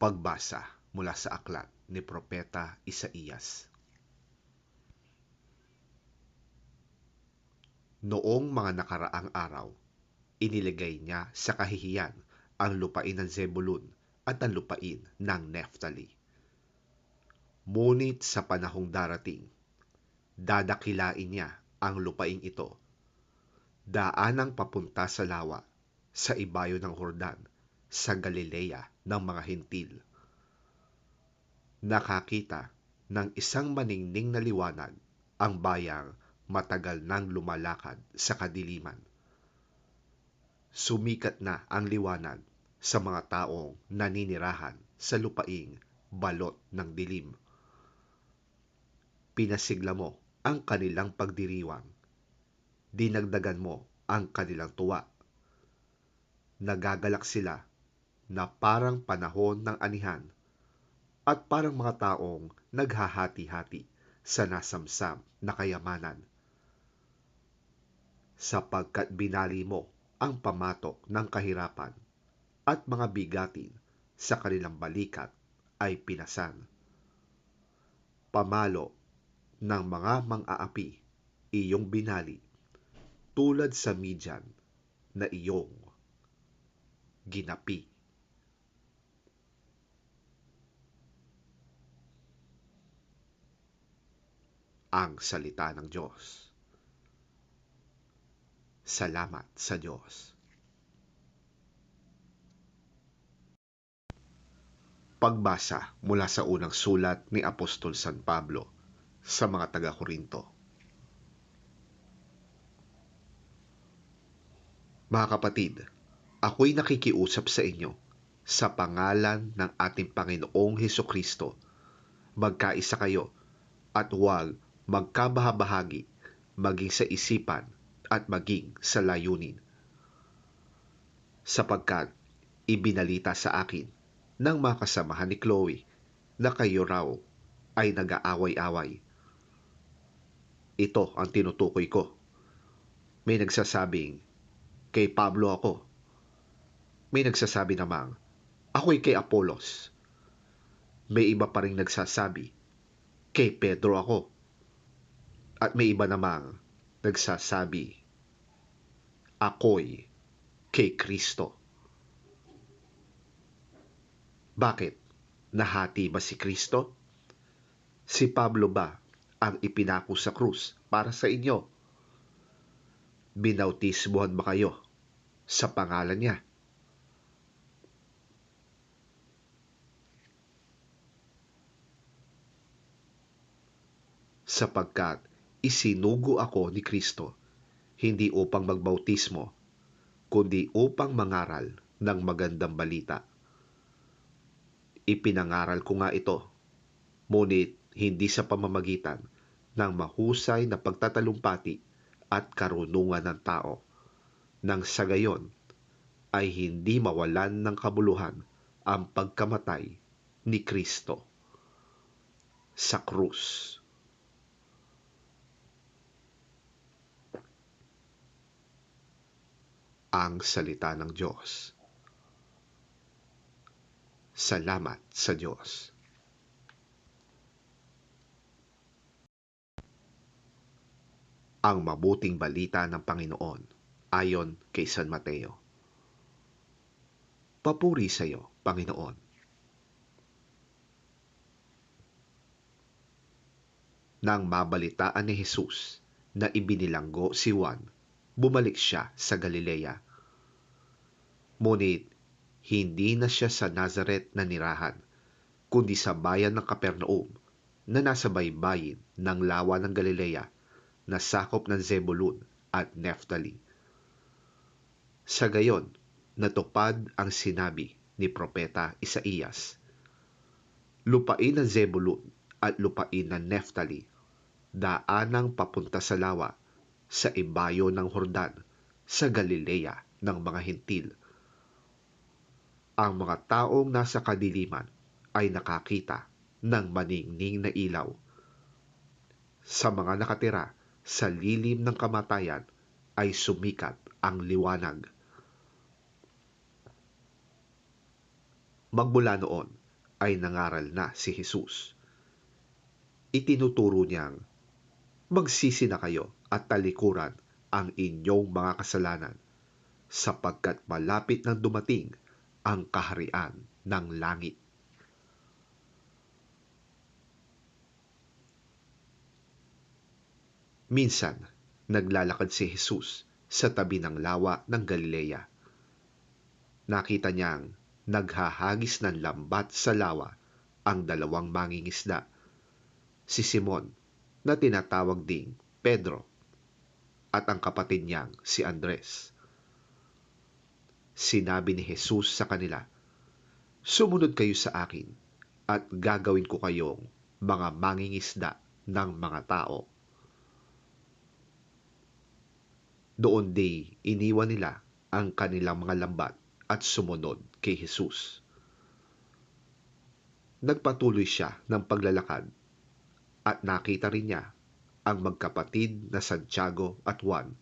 Pagbasa mula sa aklat ni Propeta Isaías. Noong mga nakaraang araw, iniligay niya sa kahihiyan ang lupain ng Zebulun at ang lupain ng Neftali. Ngunit sa panahong darating, dadakilain niya ang lupaing ito, daanang papunta sa lawa, sa ibayo ng Hordan, sa Galilea ng mga Hentil. Nakakita ng isang maningning na liwanag ang bayang matagal nang lumalakad sa kadiliman. Sumikat na ang liwanag sa mga taong naninirahan sa lupaing balot ng dilim. Pinasigla mo ang kanilang pagdiriwang. Dinagdagan mo ang kanilang tuwa. Nagagalak sila na parang panahon ng anihan at parang mga taong naghahati-hati sa nasamsam na kayamanan. Sapagkat binali mo ang pamatok ng kahirapan at mga bigatin sa kanilang balikat ay pinasan. Pamalo ng mga mang-aapi iyong binali, tulad sa Midian na iyong ginapi. Ang salita ng Diyos. Salamat sa Diyos. Pagbasa mula sa unang sulat ni Apostol San Pablo sa mga taga-Korinto. Mga kapatid, ako'y nakikiusap sa inyo sa pangalan ng ating Panginoong Hesukristo. Magkaisa kayo at huwag magkabahabahagi, maging sa isipan at maging sa layunin. Sapagkat ibinalita sa akin ng mga kasamahan ni Chloe na kayo raw ay nag-aaway-away. Ito ang tinutukoy ko. May nagsasabing, kay Pablo ako. May nagsasabi namang, ako'y kay Apolos. May iba pa ring nagsasabi, kay Pedro ako. At may iba namang nagsasabi, ako'y kay Kristo. Bakit? Nahati ba si Kristo? Si Pablo ba ang ipinako sa krus para sa inyo? Binautismuhan ba kayo sa pangalan niya? Sapagkat isinugo ako ni Kristo, hindi upang magbautismo, kundi upang mangaral ng magandang balita. Ipinangaral ko nga ito, ngunit hindi sa pamamagitan ng mahusay na pagtatalumpati at karunungan ng tao, nang sa gayon ay hindi mawalan ng kabuluhan ang pagkamatay ni Kristo sa krus. Ang salita ng Diyos. Salamat sa Diyos. Ang mabuting balita ng Panginoon ayon kay San Mateo. Papuri sa iyo, Panginoon. Nang mabalitaan ni Jesus na ibinilanggo si Juan, bumalik siya sa Galilea. Ngunit hindi na siya sa Nazaret na nirahan, kundi sa bayan ng Capernaum na nasa baybayin ng lawa ng Galilea na sakop ng Zebulun at Neftali. Sa gayon, natupad ang sinabi ni Propeta Isaías. Lupain ng Zebulun at lupain ng Neftali, daanang papunta sa lawa, sa ibayo ng Hordan, sa Galilea ng mga Hentil. Ang mga taong nasa kadiliman ay nakakita ng maningning na ilaw. Sa mga nakatira sa lilim ng kamatayan ay sumikat ang liwanag. Magmula noon, ay nangaral na si Jesus. Itinuturo niyang, magsisi na kayo at talikuran ang inyong mga kasalanan, sapagkat malapit nang dumating ang kaharian ng langit. Minsan, naglalakad si Jesus sa tabi ng lawa ng Galilea. Nakita niyang naghahagis ng lambat sa lawa ang dalawang mangingisda, si Simon na tinatawag ding Pedro at ang kapatid niyang si Andres. Sinabi ni Jesus sa kanila, sumunod kayo sa akin at gagawin ko kayong mga mangingisda ng mga tao. Doon di iniwan nila ang kanilang mga lambat at sumunod kay Jesus. Nagpatuloy siya ng paglalakad at nakita rin niya ang magkapatid na Santiago at Juan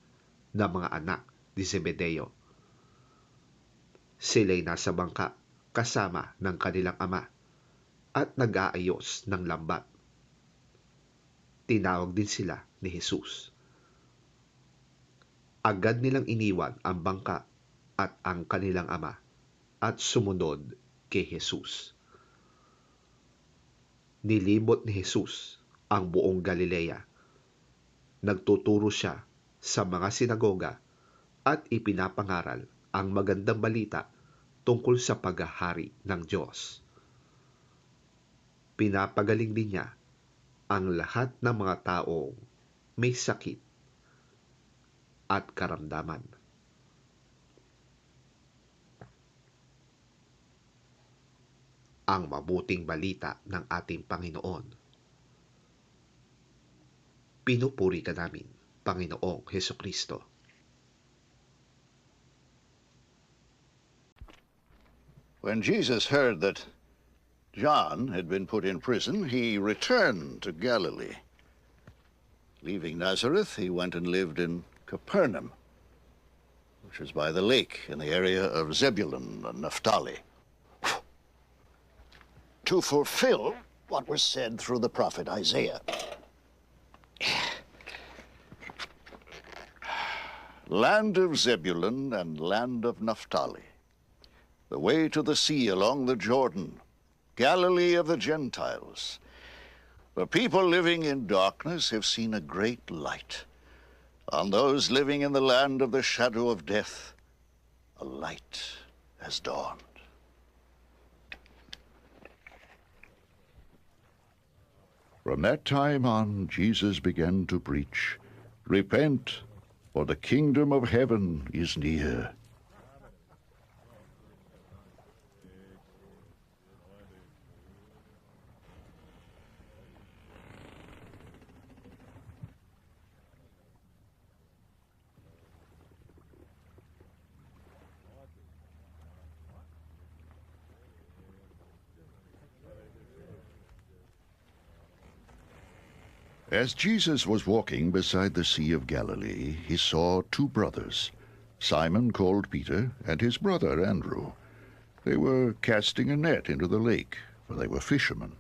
na mga anak ni Zebedeo. Sila'y nasa bangka kasama ng kanilang ama at nag-aayos ng lambat. Tinawag din sila ni Jesus. Agad nilang iniwan ang bangka at ang kanilang ama at sumunod kay Jesus. Nilibot ni Jesus ang buong Galilea. Nagtuturo siya sa mga sinagoga at ipinapangaral ang magandang balita tungkol sa paghahari ng Diyos. Pinapagaling din niya ang lahat ng mga taong may sakit at karamdaman. Ang mabuting balita ng ating Panginoon. Pinupuri ka namin, Panginoong Hesukristo. When Jesus heard that John had been put in prison, he returned to Galilee. Leaving Nazareth, he went and lived in Capernaum, which is by the lake in the area of Zebulun and Naphtali, to fulfill what was said through the prophet Isaiah. Land of Zebulun and land of Naphtali, the way to the sea along the Jordan, Galilee of the Gentiles. The people living in darkness have seen a great light. On those living in the land of the shadow of death, a light has dawned. From that time on, Jesus began to preach, repent, for the kingdom of heaven is near. As Jesus was walking beside the Sea of Galilee, he saw two brothers, Simon called Peter, and his brother Andrew. They were casting a net into the lake, for they were fishermen.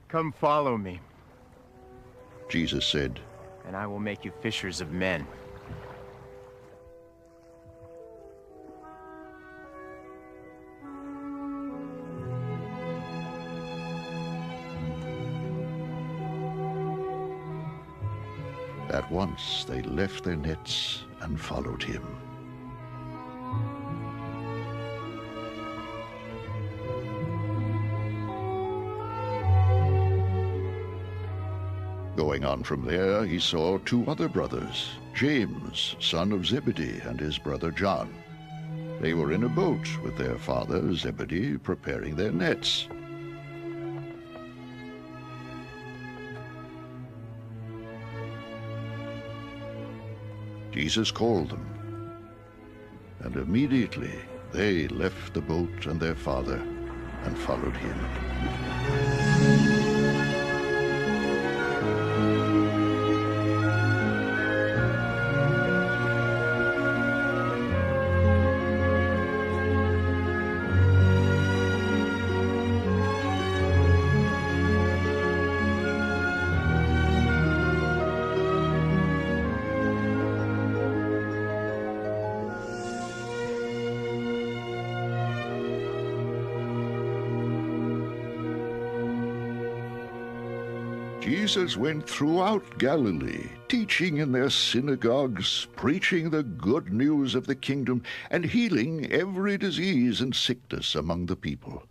Come follow me, Jesus said, and I will make you fishers of men. At once they left their nets and followed him. Going on from there, he saw two other brothers, James, son of Zebedee, and his brother John. They were in a boat with their father Zebedee, preparing their nets. Jesus called them, and immediately they left the boat and their father and followed him. Jesus went throughout Galilee, teaching in their synagogues, preaching the good news of the kingdom, and healing every disease and sickness among the people.